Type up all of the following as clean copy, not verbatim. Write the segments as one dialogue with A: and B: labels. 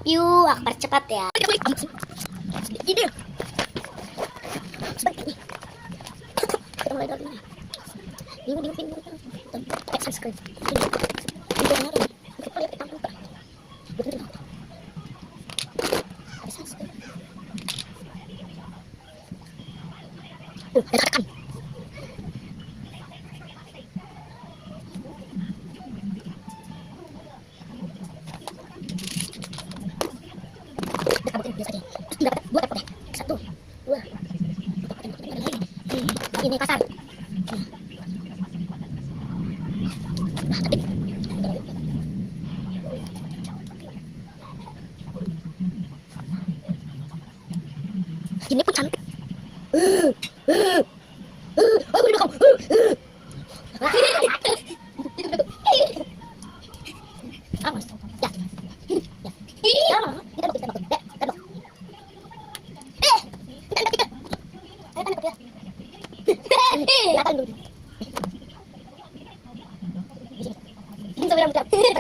A: Yuk, aku percepat ya. Ini. Kita mulai dari mana? Bingung. Pakai sunscreen. Buat apa deh? 1, 2. Ini kasar. Ini pun cantik. Awas. Ya. Ya. Kita duduk. Silakan dulu. Ini sampai rambut. Ini.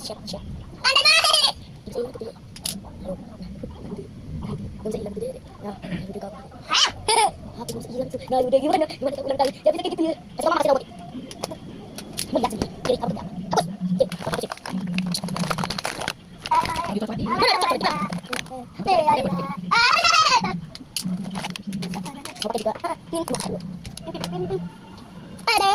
A: Siap. Nah, udah gimana ulang kali? Ya bisa kayak gitu ya. Kasih mama kasih robot. Melihat sendiri. Jadi kamu tidak. Hapus. Apa juga? Ini keluar dulu. Ada.